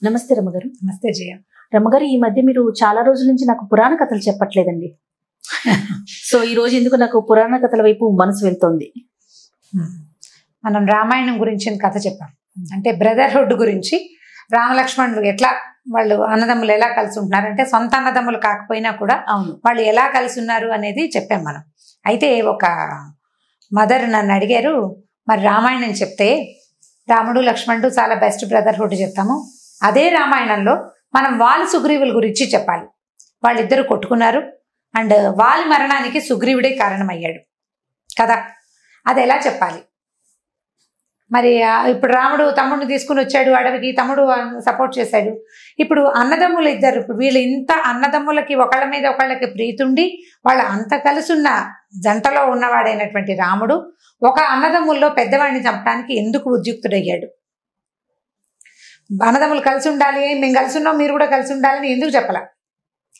నమస్తే రమగారు. నమస్తే జయ. రమగారు, ఈ మధ్య మీరు చాలా రోజుల నుంచి నాకు పురాణ కథలు చెప్పట్లేదండి. సో ఈ రోజు ఎందుకు నాకు పురాణ కథల వైపు మనసు వెళ్తోంది. మనం రామాయణం గురించి కథ చెప్పాం. అంటే బ్రదర్హుడ్ గురించి, రామలక్ష్మణులు ఎట్లా వాళ్ళు అన్నదమ్ములు ఎలా కలిసి ఉంటున్నారు, అంటే సొంత అన్నదమ్ములు కాకపోయినా కూడా వాళ్ళు ఎలా కలిసి ఉన్నారు అనేది చెప్పాం మనం. అయితే ఒక మదర్ నన్ను అడిగారు, మరి రామాయణం చెప్తే రాముడు లక్ష్మణుడు చాలా బెస్ట్ బ్రదర్హుడ్ చెప్తాము, అదే రామాయణంలో మనం వాలి సుగ్రీవుల గురించి చెప్పాలి. వాళ్ళిద్దరు కొట్టుకున్నారు అండ్ వాలి మరణానికి సుగ్రీవుడే కారణమయ్యాడు కదా, అది ఎలా చెప్పాలి? మరి ఇప్పుడు రాముడు తమ్ముడిని తీసుకుని వచ్చాడు అడవికి, తమ్ముడు సపోర్ట్ చేశాడు. ఇప్పుడు అన్నదమ్ములు ఇద్దరు, ఇప్పుడు వీళ్ళు ఇంత అన్నదమ్ములకి ఒకళ్ళ మీద ఒకళ్ళకి ప్రీతుండి వాళ్ళ అంత కలిసున్న జంటలో ఉన్నవాడైనటువంటి రాముడు ఒక అన్నదమ్ముల్లో పెద్దవాడిని చంపడానికి ఎందుకు ఉద్యుక్తుడయ్యాడు? అన్నదమ్ములు కలిసి ఉండాలి, మేము కలిసి ఉన్నాం మీరు కూడా కలిసి ఉండాలని ఎందుకు చెప్పాల?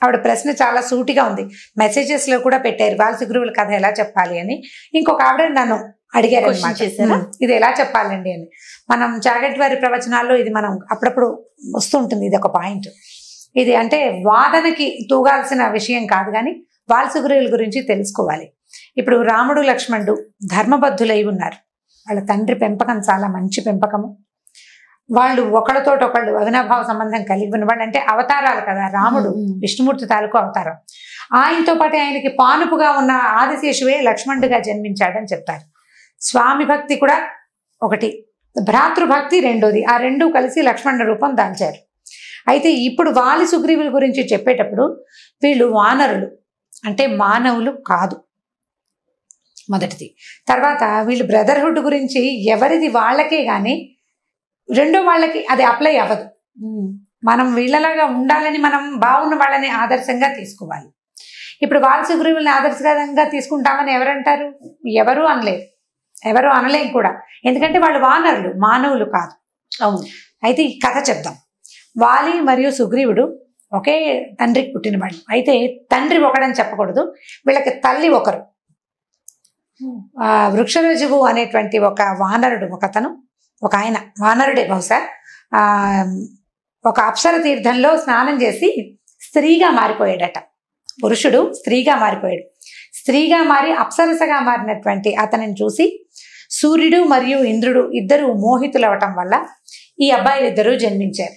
ఆవిడ ప్రశ్న చాలా సూటిగా ఉంది. మెసేజెస్లో కూడా పెట్టారు వాలి సుగ్రీవుల కథ ఎలా చెప్పాలి అని. ఇంకొక ఆవిడ నన్ను అడిగారు అనమాట, ఇది ఎలా చెప్పాలండి అని. మనం చాగంటి వారి ప్రవచనాల్లో ఇది మనం అప్పుడప్పుడు వస్తుంటుంది, ఇది ఒక పాయింట్. ఇది అంటే వాదనకి తూగాల్సిన విషయం కాదు, కానీ వాలి సుగ్రీవుల గురించి తెలుసుకోవాలి. ఇప్పుడు రాముడు లక్ష్మణుడు ధర్మబద్ధులై ఉన్నారు. వాళ్ళ తండ్రి పెంపకం చాలా మంచి పెంపకము. వాళ్ళు ఒకళ్ళతోటి ఒకళ్ళు అవినాభావ సంబంధం కలిగి ఉన్న వాళ్ళు, అంటే అవతారాలు కదా. రాముడు విష్ణుమూర్తి తాలూకు అవతారం. ఆయనతో పాటు ఆయనకి పానుపుగా ఉన్న ఆదిశేషువే లక్ష్మణుడిగా జన్మించాడని చెప్తారు. స్వామి భక్తి కూడా ఒకటి, భ్రాతృభక్తి రెండోది. ఆ రెండు కలిసి లక్ష్మణుడి రూపం దాల్చారు. అయితే ఇప్పుడు వాలి సుగ్రీవుల గురించి చెప్పేటప్పుడు వీళ్ళు వానరులు, అంటే మానవులు కాదు మొదటిది. తర్వాత వీళ్ళు బ్రదర్హుడ్ గురించి ఎవరిది వాళ్ళకే కానీ రెండో వాళ్ళకి అది అప్లై అవ్వదు. మనం వీళ్ళలాగా ఉండాలని, మనం బాగున్న వాళ్ళని ఆదర్శంగా తీసుకోవాలి. ఇప్పుడు వాలి సుగ్రీవుల్ని ఆదర్శంగా తీసుకుంటామని ఎవరంటారు? ఎవరు అనలేరు, ఎవరు అనలేం కూడా. ఎందుకంటే వాళ్ళు వానరులు, మానవులు కాదు. అవును. అయితే ఈ కథ చెప్దాం. వాలి మరియు సుగ్రీవుడు ఒకే తండ్రికి పుట్టిన వాళ్ళు. అయితే తండ్రి ఒకడని చెప్పకూడదు, వీళ్ళకి తల్లి ఒకరు. వృక్షరజువు అనేటువంటి ఒక వానరుడు, ఒకతను, ఒక ఆయన వానరుడే బహుశా, ఒక అప్సర తీర్థంలో స్నానం చేసి స్త్రీగా మారిపోయాడట. పురుషుడు స్త్రీగా మారిపోయాడు. స్త్రీగా మారి అప్సరసగా మారినటువంటి అతనిని చూసి సూర్యుడు మరియు ఇంద్రుడు ఇద్దరు మోహితులవటం వల్ల ఈ అబ్బాయిలు ఇద్దరు జన్మించారు.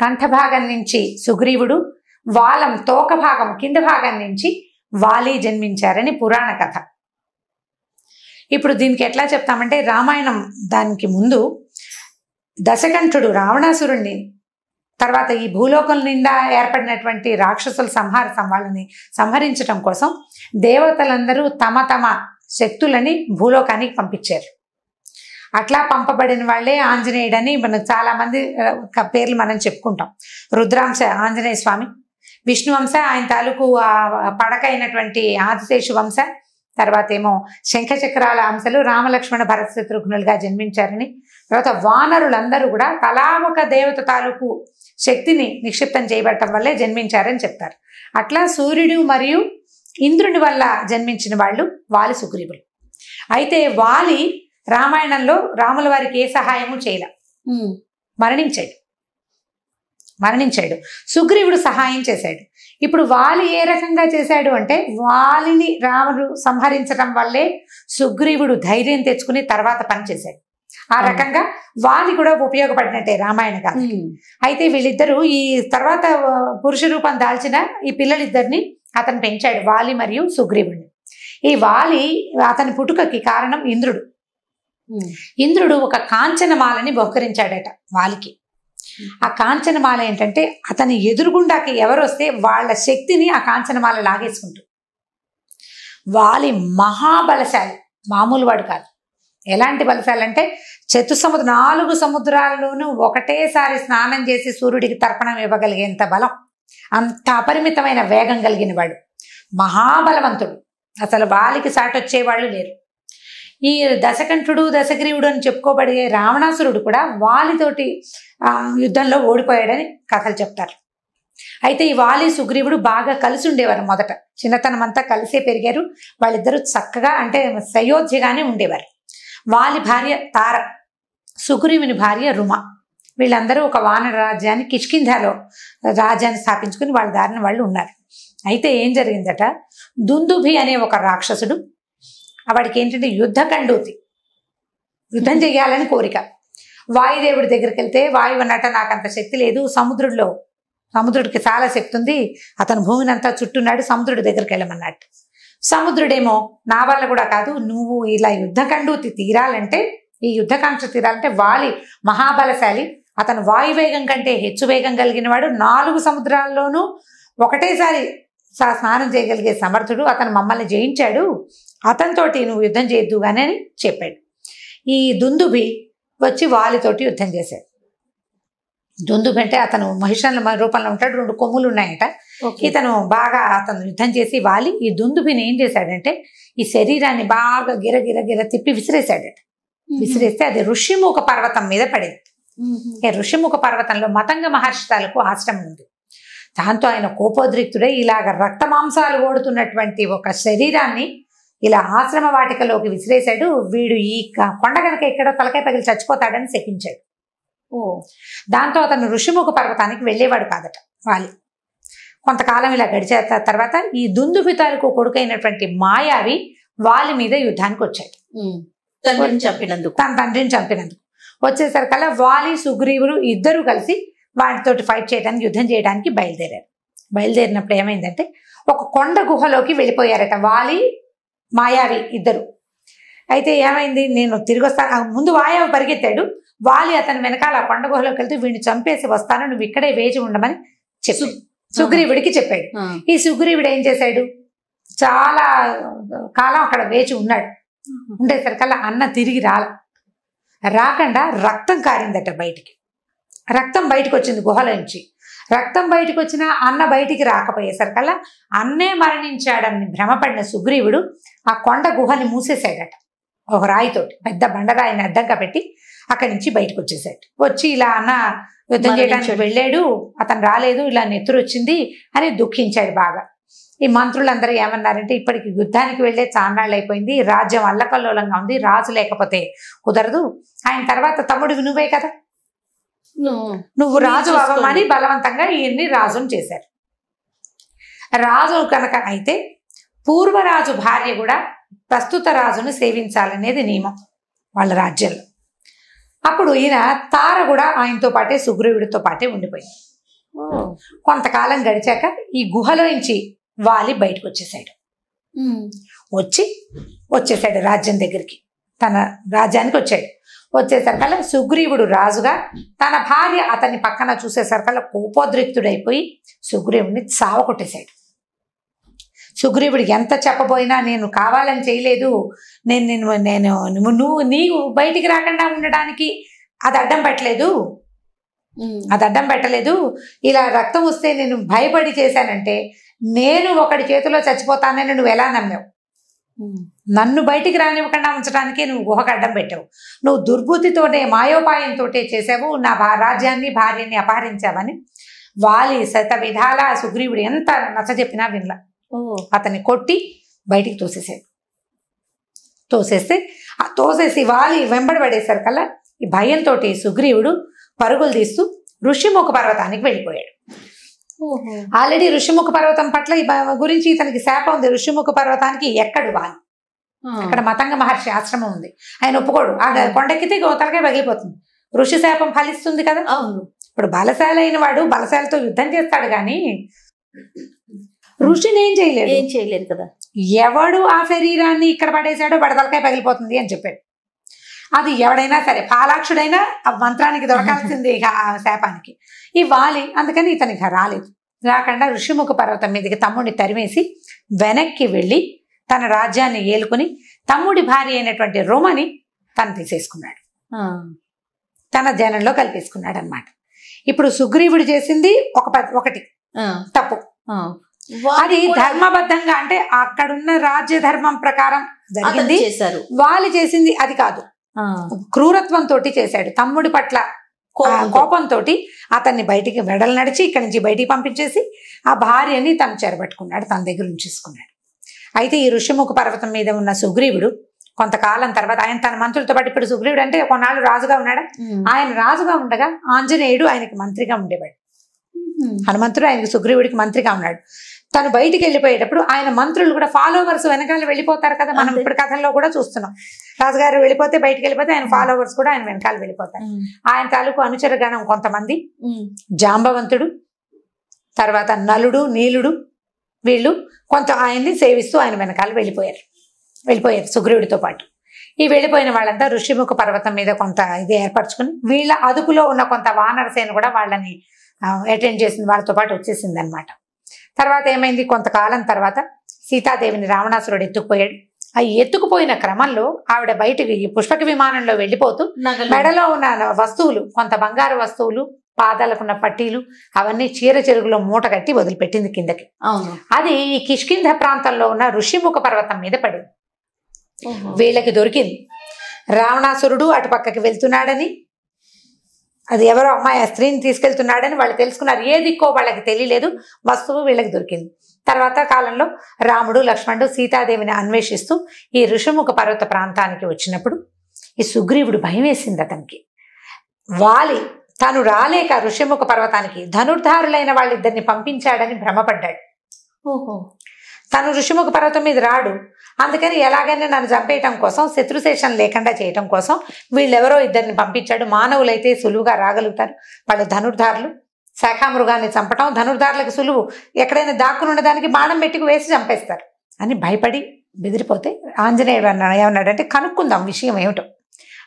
కంఠభాగం నుంచి సుగ్రీవుడు, వాలం తోక భాగం కింద భాగం నుంచి వాలి జన్మించారని పురాణ కథ. ఇప్పుడు దీనికి ఎట్లా చెప్తామంటే, రామాయణం దానికి ముందు దశకంఠుడు రావణాసురుణ్ణి, తర్వాత ఈ భూలోకం నిండా ఏర్పడినటువంటి రాక్షసుల వాళ్ళని సంహరించడం కోసం దేవతలందరూ తమ తమ శక్తులని భూలోకానికి పంపించారు. అట్లా పంపబడిన వాళ్ళే ఆంజనేయుడని మనకు చాలా మంది పేర్లు మనం చెప్పుకుంటాం. రుద్రాంశ ఆంజనేయ స్వామి, విష్ణువంశ ఆయన తాలూకు పడక అయినటువంటి ఆదిశేషు వంశ, తర్వాత ఏమో శంఖచక్రాల అంశలు రామలక్ష్మణ భరత శత్రుఘ్నులుగా జన్మించారని, తర్వాత వానరులందరూ కూడా తలా ఒక దేవత తాలూకు శక్తిని నిక్షిప్తం చేయబడటం వల్లే జన్మించారని చెప్తారు. అట్లా సూర్యుడు మరియు ఇంద్రుని వల్ల జన్మించిన వాళ్ళు వాలి సుగ్రీవులు. అయితే వాలి రామాయణంలో రాముల వారికి ఏ సహాయము చేయలే, మరణించాడు. సుగ్రీవుడు సహాయం చేశాడు. ఇప్పుడు వాలి ఏ రకంగా చేశాడు అంటే, వాలిని రాముడు సంహరించడం వల్లే సుగ్రీవుడు ధైర్యం తెచ్చుకుని తర్వాత పని చేశాడు. ఆ రకంగా వాలి కూడా ఉపయోగపడినట్టే రామాయణ కథ. అయితే వీళ్ళిద్దరూ ఈ తర్వాత పురుష రూపం దాల్చిన ఈ పిల్లలిద్దరిని అతను పెంచాడు, వాలి మరియు సుగ్రీవుడిని. ఈ వాలి అతని పుట్టుకకి కారణం ఇంద్రుడు. ఇంద్రుడు ఒక కాంచనమాలని బహుకరించాడట వాలికి. ఆ కాంచనమాల ఏంటంటే, అతని ఎదురుగుండాకి ఎవరు వస్తే వాళ్ళ శక్తిని ఆ కాంచనమాల లాగేసుకుంటుంది. వాలి మహాబలశాలి, మామూలు వాడు కాదు. ఎలాంటి బలశాలి అంటే, 4 సముద్రాల్లోనూ ఒకటేసారి స్నానం చేసి సూర్యుడికి తర్పణం ఇవ్వగలిగేంత బలం, అంత అపరిమితమైన వేగం కలిగిన వాడు, మహాబలవంతుడు. అసలు వాలికి సాటొచ్చేవాళ్ళు లేరు. ఈ దశకంఠుడు దశగ్రీవుడు అని చెప్పుకోబడే రావణాసురుడు కూడా వాలితోటి యుద్ధంలో ఓడిపోయాడని కథలు చెప్తారు. అయితే ఈ వాలి సుగ్రీవుడు బాగా కలిసి ఉండేవారు. మొదట చిన్నతనం అంతా కలిసే పెరిగారు. వాళ్ళిద్దరూ చక్కగా, అంటే సయోధ్యగానే ఉండేవారు. వాలి భార్య తార, సుగ్రీవుని భార్య రుమ. వీళ్ళందరూ ఒక వానర రాజ్యాన్ని కిష్కింధలో రాజ్యాన్ని స్థాపించుకుని వాళ్ళ దారిన వాళ్ళు ఉన్నారు. అయితే ఏం జరిగిందట, దుందుభి అనే ఒక రాక్షసుడు, వాడికి ఏంటంటే యుద్ధకండూతి, యుద్ధం చేయాలని కోరిక. వాయుదేవుడి దగ్గరికి వెళ్తే వాయువు అన్నట్ట నాకు అంత శక్తి లేదు, సముద్రుడికి చాలా శక్తి ఉంది, అతను భూమిని అంతా చుట్టున్నాడు, సముద్రుడి దగ్గరికి వెళ్ళమన్నట్టు. సముద్రుడేమో నా వల్ల కూడా కాదు, నువ్వు ఇలా యుద్ధకండూతి తీరాలంటే, ఈ యుద్ధకాంక్ష తీరాలంటే వాలి మహాబలశాలి, అతను వాయువేగం కంటే హెచ్చు వేగం కలిగిన వాడు, 4 సముద్రాల్లోనూ ఒకటేసారి స్నానం చేయగలిగే సమర్థుడు, అతను మమ్మల్ని జయించాడు, అతనితోటి నువ్వు యుద్ధం చేయొద్దు కానీ అని చెప్పాడు. ఈ దుందుభి వచ్చి వాలితోటి యుద్ధం చేశాడు. దుందుభి అంటే అతను మహిషాల రూపంలో ఉంటాడు, 2 కొమ్ములు ఉన్నాయట. ఇతను బాగా అతను యుద్ధం చేసి వాలి ఈ దుందుభిని ఏం చేశాడంటే ఈ శరీరాన్ని బాగా గిర తిప్పి విసిరేశాడట. విసిరేస్తే అది ఋషిముఖ పర్వతం మీద పడింది. ఋషిముఖ పర్వతంలో మతంగ మహర్షి తాలూకు ఆశ్రమం ఉంది. దాంతో ఆయన కోపోద్రిక్తుడై ఇలాగ రక్త మాంసాలు ఓడుతున్నటువంటి ఒక శరీరాన్ని ఇలా ఆశ్రమ వాటికలోకి విసిరేశాడు. వీడు ఈ కొండ కనుక ఎక్కడో తలకాయ పగిలి చచ్చిపోతాడని శపించాడు. దాంతో అతను ఋషిముఖ పర్వతానికి వెళ్ళేవాడు కాదట వాలి. కొంతకాలం ఇలా గడిచే తర్వాత ఈ దుందుభి తాలూకు కొడుకైనటువంటి మాయావి వాలి మీద యుద్ధానికి వచ్చాడు. తన తండ్రిని చంపినందుకు వచ్చేసరికల్లా వాలి సుగ్రీవుడు ఇద్దరు కలిసి వాటితోటి ఫైట్ చేయడానికి యుద్ధం చేయడానికి బయలుదేరారు. బయలుదేరినప్పుడు ఏమైందంటే ఒక కొండ గుహలోకి వెళ్ళిపోయారట వాలి మాయావి ఇద్దరు. అయితే ఏమైంది, నేను తిరిగి వస్తాను, ముందు వాయావి పరిగెత్తాడు, వాలి అతని వెనకాల ఆ కొండ గుహలోకి వెళ్తే వీడిని చంపేసి వస్తాను, నువ్వు ఇక్కడే వేచి ఉండమని చెప్పాడు, సుగ్రీవుడికి చెప్పాడు. ఈ సుగ్రీవుడు ఏం చేశాడు, చాలా కాలం అక్కడ వేచి ఉన్నాడు. ఉండేసరికల్లా అన్న తిరిగి రాకుండా రక్తం కారిందట బయటికి. రక్తం బయటకు వచ్చింది గుహలో నుంచి. రక్తం బయటకు వచ్చినా అన్న బయటికి రాకపోయేసరికల్లా అన్నే మరణించాడని భ్రమపడిన సుగ్రీవుడు ఆ కొండ గుహని మూసేశాడట. ఒక రాయితోటి పెద్ద బండరాయిని అడ్డంగా పెట్టి అక్కడి నుంచి బయటకు వచ్చేసాడు. వచ్చి ఇలా అన్న యుద్ధం చేయడానికి వెళ్ళాడు, అతను రాలేదు, ఇలా నెత్తురు వచ్చింది అని దుఃఖించాడు బాగా. ఈ మంత్రులందరూ ఏమన్నారంటే ఇప్పటికి యుద్ధానికి వెళ్ళే చాన్నాళ్ళు అయిపోయింది, రాజ్యం అల్లకల్లోలంగా ఉంది, రాజు లేకపోతే కుదరదు, ఆయన తర్వాత తమ్ముడివి నువ్వే కదా, నువ్వు రాజు అవ్వమని బలవంతంగా ఈయన్ని రాజును చేశారు. రాజు కనుక అయితే పూర్వరాజు భార్య కూడా ప్రస్తుత రాజును సేవించాలనేది నియమం వాళ్ళ రాజ్యంలో. అప్పుడు ఈయన తార కూడా ఆయనతో పాటే సుగ్రీవుడితో పాటే ఉండిపోయింది. కొంతకాలం గడిచాక ఈ గుహలో నుంచి వాలి బయటకు వచ్చేసాడు. వచ్చేసాడు రాజ్యం దగ్గరికి, తన రాజ్యానికి వచ్చాడు. వచ్చేసరికల్లా సుగ్రీవుడు రాజుగా, తన భార్య అతన్ని పక్కన చూసేసరికల్లా కోపోద్రిక్తుడైపోయి సుగ్రీవుడిని చావకొట్టేశాడు. సుగ్రీవుడికి ఎంత చెప్పబోయినా నేను కావాలని చేయలేదు, నీవు బయటికి రాకుండా ఉండడానికి అది అడ్డం పెట్టలేదు, ఇలా రక్తం వస్తే నేను భయపడి చేశానంటే నేను ఒకడి చేతిలో చచ్చిపోతానని నువ్వు ఎలా నమ్మావు, నన్ను బయటికి రానివ్వకుండా ఉంచడానికి నువ్వు గుహకు అడ్డం పెట్టావు, నువ్వు దుర్బుద్ధితోనే మాయోపాయంతో చేసావు, నా రాజ్యాన్ని భార్యని అపహరించావని వాలి శత విధాల సుగ్రీవుడు ఎంత నచ్చజెప్పినా వినలా. అతన్ని కొట్టి బయటికి తోసేసి వాలి వెంబడి పడేసరికల్లా ఈ భయంతో సుగ్రీవుడు పరుగులు తీస్తూ ఋషిముఖ పర్వతానికి వెళ్ళిపోయాడు. ఆల్రెడీ ఋషిముఖ పర్వతం పట్ల ఈ గురించి ఇతనికి శాపం ఉంది. ఋషిముఖ పర్వతానికి ఎక్కడు వాలి, అక్కడ మతంగ మహర్షి ఆశ్రమం ఉంది, ఆయన ఒప్పుకోడు. ఆ కొండెక్కితే గోతలకే పగిలిపోతుంది, ఋషి శాపం ఫలిస్తుంది కదా. ఇప్పుడు బలశాలైన వాడు బలశాలతో యుద్ధం చేస్తాడు కానీ ఋషిని ఏం చేయలేదు కదా. ఎవడు ఆ శరీరాన్ని ఇక్కడ పడేశాడో బడతలకాయ పగిలిపోతుంది అని చెప్పాడు. అది ఎవడైనా సరే, పాలాక్షుడైనా ఆ మంత్రానికి దొరకాల్సింది ఆ శాపానికి. ఈ వాలి అందుకని ఇతనికి రాలేదు. రాకుండా ఋషిముఖ పర్వతం మీదకి తమ్ముడిని తరిమేసి వెనక్కి వెళ్ళి తన రాజ్యాన్ని ఏలుకుని తమ్ముడి భార్య అయినటువంటి రోమని తను తీసేసుకున్నాడు, తన జనంలో కలిపేసుకున్నాడు అనమాట. ఇప్పుడు సుగ్రీవుడు చేసింది ఒకటి తప్పు. అది ధర్మబద్ధంగా అంటే అక్కడున్న రాజ్య ధర్మం ప్రకారం జరిగింది, వాళ్ళు చేసింది అది కాదు, క్రూరత్వంతో చేశాడు. తమ్ముడి పట్ల కోపంతో అతన్ని బయటికి వెడలు నడిచి ఇక్కడి నుంచి బయటికి పంపించేసి ఆ భార్యని తను చెరబట్టుకున్నాడు, తన దగ్గర ఉంచేసుకున్నాడు. అయితే ఈ ఋషిముఖ పర్వతం మీద ఉన్న సుగ్రీవుడు కొంతకాలం తర్వాత ఆయన తన మంత్రులతో పాటు, ఇప్పుడు సుగ్రీవుడు అంటే కొన్నాళ్ళు రాజుగా ఉన్నాడా, ఆయన రాజుగా ఉండగా ఆంజనేయుడు ఆయనకి మంత్రిగా ఉండేవాడు. హనుమంతుడు ఆయనకి సుగ్రీవుడికి మంత్రిగా ఉన్నాడు. తను బయటికి వెళ్ళిపోయేటప్పుడు ఆయన మంత్రులు కూడా ఫాలోవర్స్ వెనకాల వెళ్ళిపోతారు కదా, మనం ఇప్పుడు కథల్లో కూడా చూస్తున్నాం. రాజుగారు వెళ్ళిపోతే బయటికి వెళ్ళిపోతే ఆయన ఫాలోవర్స్ కూడా ఆయన వెనకాల వెళ్ళిపోతారు. ఆయన తాలూకు అనుచరగణం కొంతమంది, జాంబవంతుడు, తర్వాత నలుడు, నీలుడు, వీళ్ళు కొంత ఆయన్ని సేవిస్తూ ఆయన వెనకాల వెళ్ళిపోయారు సుగ్రీవుడితో పాటు. ఈ వెళ్ళిపోయిన వాళ్ళంతా ఋషిముఖ పర్వతం మీద కొంత ఇది ఏర్పరచుకుని వీళ్ళ అదుపులో ఉన్న కొంత వానరసేన కూడా వాళ్ళని అటెండ్ చేసింది, వాళ్ళతో పాటు వచ్చేసింది అనమాట. తర్వాత ఏమైంది, కొంతకాలం తర్వాత సీతాదేవిని రావణాసురుడు ఎత్తుకుపోయాడు. ఆ ఎత్తుకుపోయిన క్రమంలో ఆవిడ బయటికి పుష్పక విమానంలో వెళ్ళిపోతూ మెడలో ఉన్న వస్తువులు, కొంత బంగారు వస్తువులు, పాదాలకున్న పట్టీలు, అవన్నీ చీర చెరుగులో మూట కట్టి వదిలిపెట్టింది కిందకి. అది ఈ కిష్కింధ ప్రాంతంలో ఉన్న ఋషిముఖ పర్వతం మీద పడింది. వీళ్ళకి దొరికింది. రావణాసురుడు అటుపక్కకి వెళ్తున్నాడని, అది ఎవరో అమ్మాయి ఆ స్త్రీని తీసుకెళ్తున్నాడని వాళ్ళు తెలుసుకున్నారు. ఏ దిక్కో వాళ్ళకి తెలియలేదు, వస్తువు వీళ్ళకి దొరికింది. తర్వాత కాలంలో రాముడు, లక్ష్మణుడు సీతాదేవిని అన్వేషిస్తూ ఈ ఋషిముఖ పర్వత ప్రాంతానికి వచ్చినప్పుడు ఈ సుగ్రీవుడు భయం వేసింది అతనికి. వాలి తాను రాలేక ఋషిముఖ పర్వతానికి ధనుర్ధారులైన వాళ్ళిద్దరిని పంపించాడని భ్రమపడ్డాడు. తను ఋషిముఖ పర్వతం మీద రాడు, అందుకని ఎలాగైనా నన్ను చంపేయటం కోసం, శత్రుశేషం లేకుండా చేయటం కోసం వీళ్ళెవరో ఇద్దరిని పంపించాడు. మానవులైతే సులువుగా రాగలుగుతారు, వాళ్ళు ధనుర్ధారులు. శాఖామృగాన్ని చంపటం ధనుర్ధారులకు సులువు, ఎక్కడైనా దాక్కుని ఉండడానికి బాణం పెట్టుకు వేసి చంపేస్తారు అని భయపడి బెదిరిపోతే ఆంజనేయుడు ఏమన్నాడంటే కనుక్కుందాం విషయం ఏమిటో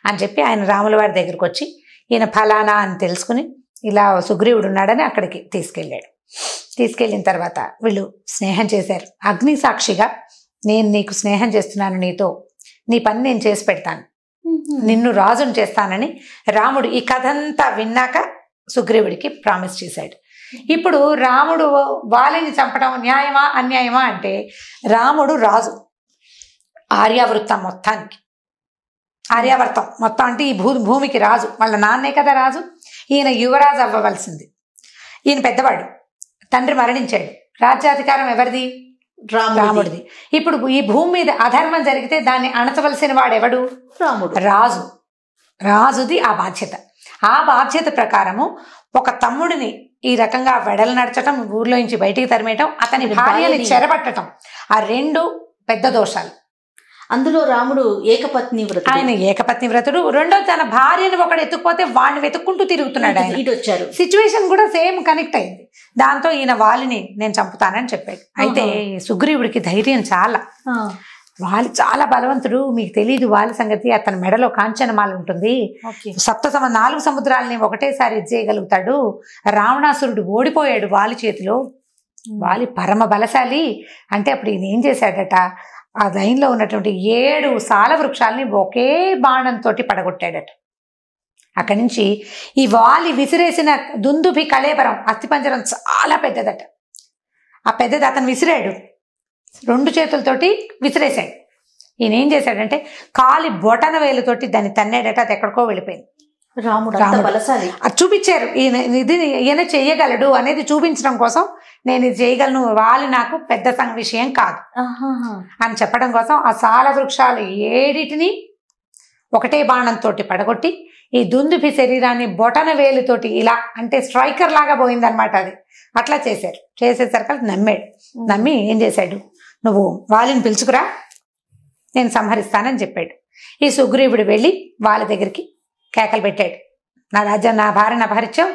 అని చెప్పి ఆయన రాముల వారి దగ్గరకు వచ్చి ఈయన ఫలానా అని తెలుసుకుని ఇలా సుగ్రీవుడు ఉన్నాడని అక్కడికి తీసుకెళ్ళాడు. తీసుకెళ్ళిన తర్వాత వీళ్ళు స్నేహం చేశారు. అగ్ని సాక్షిగా నేను నీకు స్నేహం చేస్తున్నాను, నీతో నీ పని నేను చేసి పెడతాను, నిన్ను రాజును చేస్తానని రాముడు ఈ కథ అంతా విన్నాక సుగ్రీవుడికి ప్రామిస్ చేశాడు. ఇప్పుడు రాముడు వాలిని చంపడం న్యాయమా అన్యాయమా అంటే, రాముడు రాజు ఆర్యావృత్తం మొత్తానికి, ఆర్యావర్తం మొత్తం అంటే ఈ భూమికి రాజు, వాళ్ళ నాన్నే కదా రాజు. ఈయన యువరాజు అవ్వవలసింది. ఈయన పెద్దవాడు, తండ్రి మరణించాడు, రాజ్యాధికారం ఎవరిది? రాముడిది. ఇప్పుడు ఈ భూమి మీద అధర్మం జరిగితే దాన్ని అణచవలసిన వాడెవడు? రాముడు. రాజుది ఆ బాధ్యత. ఆ బాధ్యత ప్రకారము ఒక తమ్ముడిని ఈ రకంగా వెడలు నడచటం, ఊర్లో నుంచి బయటికి తరిమేయటం, అతని భార్యని చెరబట్టడం, ఆ రెండు పెద్ద దోషాలు. అందులో రాముడు ఏకపత్ని వ్రతుడు. ఆయన ఏకపత్ని వ్రతుడు. రెండో తన భార్యను ఒకడు ఎత్తుకుపోతే వాడిని వెతుక్కుంటూ తిరుగుతున్నాడు. ఆయన ఇటు వచ్చారు. సిచ్యువేషన్ కూడా సేమ్ కనెక్ట్ అయింది. దాంతో ఈయన వాలిని నేను చంపుతానని చెప్పాడు. అయితే సుగ్రీవుడికి ధైర్యం చాలా. వాలి చాలా బలవంతుడు. మీకు తెలీదు వాలి సంగతి. అతని మెడలో కాంచనమాల ఉంటుంది. 4 సముద్రాలని ఒకటేసారి చేయగలుగుతాడు. రావణాసురుడు ఓడిపోయాడు వాలి చేతిలో. వాలి పరమ బలశాలి. అంటే అప్పుడు ఈయన ఏం చేశాడట, ఆ లైన్లో ఉన్నటువంటి 7 సాల వృక్షాలని ఒకే బాణంతో పడగొట్టాడట. అక్కడి నుంచి ఈ వాలి విసిరేసిన దుందుభి కళేబరం, అస్థిపంజరం చాలా పెద్దదట. ఆ పెద్దది అతను విసిరాడు, 2 చేతులతోటి విసిరేశాడు. ఈయన ఏం చేశాడంటే కాలి బొటన వేలుతోటి దాన్ని తన్నాడట. అది ఎక్కడికో వెళ్ళిపోయింది. రాముడు బలశాలి. అది చూపించారు. ఈయన చెయ్యగలడు అనేది చూపించడం కోసం, నేను ఇది చేయగలను, వాలి నాకు పెద్ద విషయం కాదు అని చెప్పడం కోసం ఆ సాల వృక్షాలు 7 ఒకటే బాణంతో పడగొట్టి ఈ దుందుభి శరీరాన్ని బొటన వేలుతోటి ఇలా, అంటే స్ట్రైకర్ లాగా పోయిందనమాట. అది అట్లా చేశారు. చేసేసరికి నమ్మాడు. నమ్మి ఏం చేశాడు, నువ్వు వాలిని పిలుచుకురా, నేను సంహరిస్తానని చెప్పాడు. ఈ సుగ్రీవుడు వెళ్ళి వాళ్ళ దగ్గరికి కేకలు పెట్టాడు. నా రాజ్యం, నా భార్యను అపహరించావు,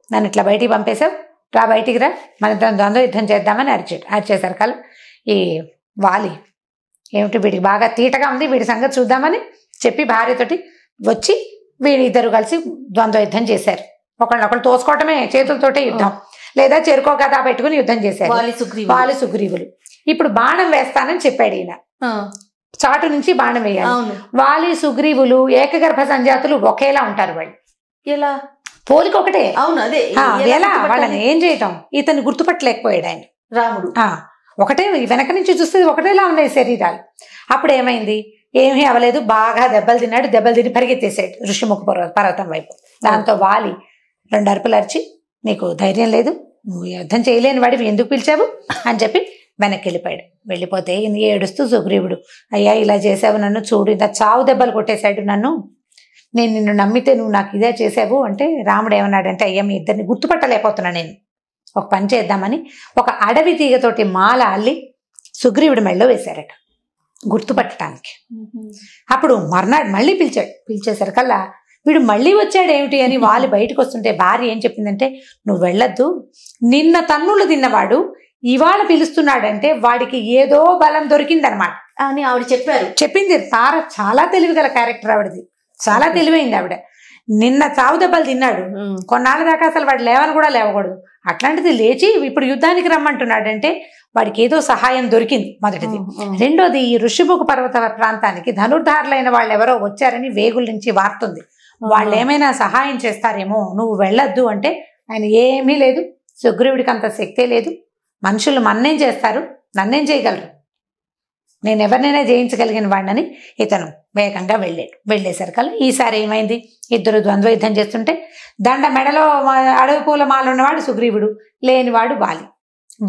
నన్ను ఇట్లా బయటికి పంపేశావు, రా బయటికి రా, మన ద్వంద్వ యుద్ధం చేద్దామని అరిచాడు. అరిచేసరికల్ ఈ వాలి ఏమిటి, వీడికి బాగా తీటగా ఉంది, వీడి సంగతి చూద్దామని చెప్పి భార్యతోటి వచ్చి వీడిద్దరు కలిసి ద్వంద్వ యుద్ధం చేశారు. ఒకళ్ళనొకళ్ళు తోసుకోవటమే, చేతులతోటే యుద్ధం, లేదా చెరుకో గదా పెట్టుకుని యుద్ధం చేశారు వాలి సుగ్రీవులు. ఇప్పుడు బాణం వేస్తానని చెప్పాడు ఈయన. చాటు నుంచి బాణం వేయాలి. వాలి సుగ్రీవులు ఏకగర్భ సంజాతులు ఒకేలా ఉంటారు. వాళ్ళు ఎలా పోలిక ఒకటే. అవును, అదే ఎలా వాళ్ళని ఏం చేయటం, ఇతన్ని గుర్తుపట్టలేకపోయాడు ఆయన. రాముడు ఒకటే, వెనక నుంచి చూస్తే ఒకటేలా ఉన్నాయి శరీరాలు. అప్పుడు ఏమైంది, ఏమీ అవ్వలేదు, బాగా దెబ్బలు తిన్నాడు. దెబ్బలు తిని పరిగెత్తేసాడు ఋషిముఖ పర్వతం వైపు. దాంతో వాలి 2 అరుపులు అరిచి, నీకు ధైర్యం లేదు, నువ్వు యుద్ధం చేయలేని వాడివి, ఎందుకు పిలిచావు అని చెప్పి వెనక్కి వెళ్ళిపోయాడు. వెళ్ళిపోతే ఏడుస్తూ సుగ్రీవుడు, అయ్యా ఇలా చేసావు నన్ను, చూడు ఇంత చావు దెబ్బలు కొట్టేశాడు నన్ను, నేను నిన్ను నమ్మితే నువ్వు నాకు ఇదే చేసావు అంటే రాముడు ఏమన్నాడంటే, అయ్యా మీ ఇద్దరిని గుర్తుపట్టలేకపోతున్నా నేను, ఒక పని చేద్దామని ఒక అడవి తీగతోటి మాల అల్లి సుగ్రీవుడి మెళ్ళలో వేశారట గుర్తుపట్టడానికి. అప్పుడు మర్నాడు మళ్ళీ పిలిచేసరికల్లా వీడు మళ్ళీ వచ్చాడేమిటి అని వాళ్ళు బయటకు వస్తుంటే భార్య ఏం చెప్పిందంటే, నువ్వు వెళ్ళొద్దు, నిన్న తన్నులు తిన్నవాడు ఇవాళ పిలుస్తున్నాడంటే వాడికి ఏదో బలం దొరికిందనమాట అని ఆవిడ చెప్పింది. తార చాలా తెలివిగల క్యారెక్టర్ ఆవిడది, చాలా తెలివైంది ఆవిడ. నిన్న చావు దెబ్బలు తిన్నాడు, కొన్నాళ్ళ దాకా అసలు వాడు లేవని కూడా లేవకూడదు, అట్లాంటిది లేచి ఇప్పుడు యుద్ధానికి రమ్మంటున్నాడంటే వాడికి ఏదో సహాయం దొరికింది మొదటిది. రెండోది, ఈ ఋషిముఖ పర్వత ప్రాంతానికి ధనుర్ధారులైన వాళ్ళు ఎవరో వచ్చారని వేగుల నుంచి వార్తుంది, వాళ్ళు ఏమైనా సహాయం చేస్తారేమో, నువ్వు వెళ్ళొద్దు అంటే ఆయన ఏమీ లేదు, సుగ్రీవుడికి అంత శక్తే లేదు, మనుషులు మన్నేం చేస్తారు, నన్నేం చేయగలరు, నేను ఎవరినైనా జయించగలిగిన వాడినని ఇతను వేగంగా వెళ్ళేసరికల్లా ఈసారి ఏమైంది, ఇద్దరు ద్వంద్వ యుద్ధం చేస్తుంటే దండ మెడలో అడవి పూల మాల ఉన్నవాడు సుగ్రీవుడు, లేనివాడు వాలి.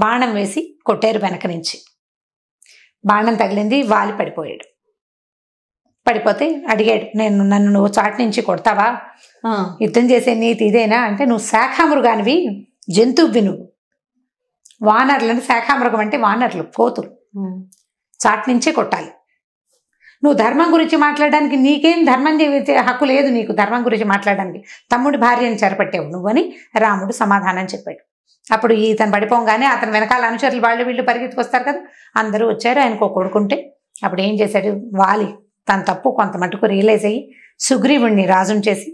బాణం వేసి కొట్టారు వెనక నుంచి, బాణం తగిలింది, వాలి పడిపోయాడు. పడిపోతే అడిగాడు, నన్ను నువ్వు చాటు నుంచి కొడతావా, యుద్ధం చేసే నీతి ఇదేనా అంటే, నువ్వు శాఖామృగానివి, జంతువువి, నువ్వు వానరులను, శాఖామృగం అంటే వానరులు, కోతులు, చాటు నుంచే కొట్టాలి, నువ్వు ధర్మం గురించి మాట్లాడడానికి నీకేం ధర్మం హక్కు లేదు, నీకు ధర్మం గురించి మాట్లాడడానికి, తమ్ముడి భార్యను చెరపట్టావు నువ్వని రాముడు సమాధానం చెప్పాడు. అప్పుడు ఇతను పడిపోగానే అతను వెనకాల అనుచరులు వాళ్ళు వీళ్ళు పరిగెత్తుకొస్తారు కదా, అందరూ వచ్చారు, ఆయనకు ఒక కొడుకుంటే అప్పుడు ఏం చేశాడు, వాలి తన తప్పు కొంత మటుకు రియలైజ్ అయ్యి సుగ్రీవుణ్ణి రాజుని చేసి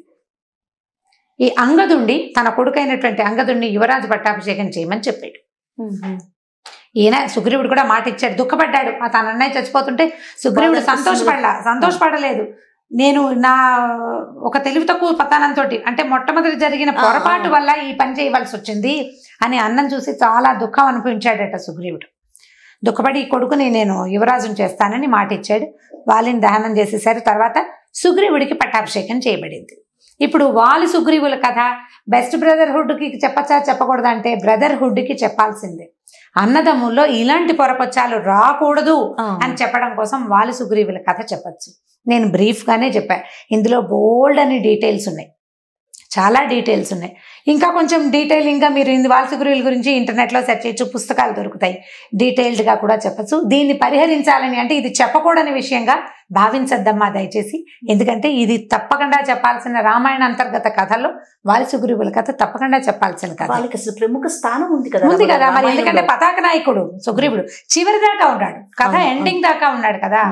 ఈ అంగదుండి తన కొడుకైనటువంటి అంగదుణ్ణి యువరాజు పట్టాభిషేకం చేయమని చెప్పాడు. ఈయన సుగ్రీవుడు కూడా మాట ఇచ్చాడు, దుఃఖపడ్డాడు, తన అన్నయ్య చచ్చిపోతుంటే సుగ్రీవుడు సంతోషపడలేదు. నేను నా ఒక తెలివి తక్కువ పతనంతో, అంటే మొట్టమొదటి జరిగిన పొరపాటు వల్ల ఈ పని చేయవలసి వచ్చింది అని అన్నం చూసి చాలా దుఃఖం అనుభవించాడట సుగ్రీవుడు. దుఃఖపడి ఈ కొడుకుని నేను యువరాజుని చేస్తానని మాట ఇచ్చాడు. వాళ్ళని దహనం చేసేసారు. తర్వాత సుగ్రీవుడికి పట్టాభిషేకం చేయబడింది. ఇప్పుడు వాలి సుగ్రీవుల కథ బెస్ట్ బ్రదర్హుడ్కి చెప్పచ్చా చెప్పకూడదా అంటే బ్రదర్హుడ్కి చెప్పాల్సిందే. అన్నదమ్ముల్లో ఇలాంటి పొరపచ్చాలు రాకూడదు అని చెప్పడం కోసం వాలి సుగ్రీవుల కథ చెప్పచ్చు. నేను బ్రీఫ్గానే చెప్పాను. ఇందులో బోల్డ్ అని డీటెయిల్స్ ఉన్నాయి, చాలా డీటెయిల్స్ ఉన్నాయి. ఇంకా కొంచెం డీటెయిలింగ్గా మీరు వాలి సుగ్రీవుల గురించి ఇంటర్నెట్లో సెర్చ్ చేయొచ్చు, పుస్తకాలు దొరుకుతాయి, డీటెయిల్డ్గా కూడా చెప్పచ్చు. దీన్ని పరిహరించాలని అంటే ఇది చెప్పకూడని విషయంగా భావించద్దమ్మా దయచేసి, ఎందుకంటే ఇది తప్పకుండా చెప్పాల్సిన రామాయణ అంతర్గత కథలో వాలి సుగ్రీవుల కథ తప్పకుండా చెప్పాల్సిన కథ. వాళ్ళకి అసలు ప్రముఖ స్థానం ఉంది కదా మరి, ఎందుకంటే పతాక నాయకుడు సుగ్రీవుడు చివరి దాకా ఉన్నాడు, కథ ఎండింగ్ దాకా ఉన్నాడు కదా.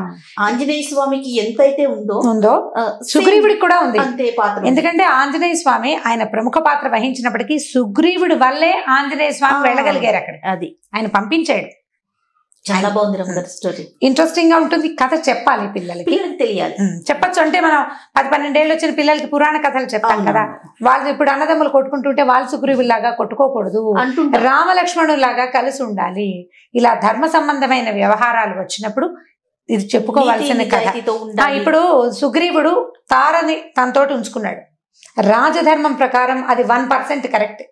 ఆంజనేయ స్వామికి ఎంతైతే ఉందో సుగ్రీవుడికి కూడా ఉంది అంతే పాత్ర. ఎందుకంటే ఆంజనేయ స్వామి ఆయన ప్రముఖ పాత్ర వహించినప్పటికీ సుగ్రీవుడి వల్లే ఆంజనేయ స్వామి వెళ్ళగలిగారు అక్కడ, అది ఆయన పంపించాడు. చాలా బాగుంది స్టోరీ, ఇంట్రెస్టింగ్ గా ఉంటుంది. కథ చెప్పాలి, పిల్లలకి తెలియాలి, చెప్పచ్చు. అంటే మనం 10-12 ఏళ్ళు వచ్చిన పిల్లలకి పురాణ కథలు చెప్తాం కదా, వాళ్ళు ఇప్పుడు అన్నదమ్ములు కొట్టుకుంటుంటే వాళ్ళు సుగ్రీవులాగా కొట్టుకోకూడదు, రామలక్ష్మణులాగా కలిసి ఉండాలి. ఇలా ధర్మ సంబంధమైన వ్యవహారాలు వచ్చినప్పుడు ఇది చెప్పుకోవాల్సిన కథ. ఇప్పుడు సుగ్రీవుడు తారని తనతోటి ఉంచుకున్నాడు, రాజధర్మం ప్రకారం అది 1% కరెక్ట్.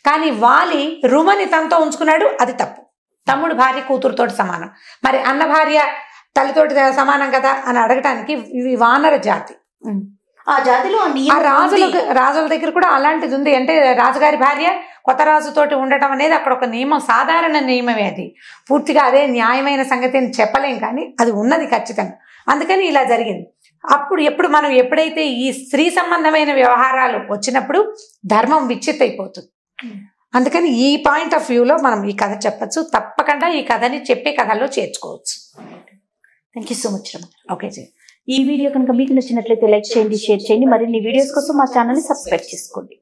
కానీ వాలి రుమని తనతో ఉంచుకున్నాడు, అది తప్పు. తమ్ముడు భార్య కూతురుతోటి సమానం, మరి అన్న భార్య తల్లితోటి సమానం కదా అని అడగటానికి ఇవి వానర జాతి. ఆ జాతిలో రాజుల దగ్గర కూడా అలాంటిది ఉంది. అంటే రాజుగారి భార్య కొత్త రాజుతోటి ఉండటం అనేది అక్కడ ఒక నియమం, సాధారణ నియమమే. అది పూర్తిగా అదే న్యాయమైన సంగతి అని చెప్పలేం, కానీ అది ఉన్నది ఖచ్చితంగా. అందుకని ఇలా జరిగింది. అప్పుడు మనం ఎప్పుడైతే ఈ స్త్రీ సంబంధమైన వ్యవహారాలు వచ్చినప్పుడు ధర్మం విచ్ఛిత్తైపోతుంది. అందుకని ఈ పాయింట్ ఆఫ్ వ్యూలో మనం ఈ కథ చెప్పచ్చు. తప్పకుండా ఈ కథని చెప్పే కథల్లో చేర్చుకోవచ్చు. Thank you so much Rama. Okay ji, ఈ వీడియో కనుక మీకు నచ్చినట్లయితే లైక్ చేయండి, షేర్ చేయండి. మరిన్ని వీడియోస్ కోసం మా ఛానల్ని సబ్స్క్రైబ్ చేసుకోండి.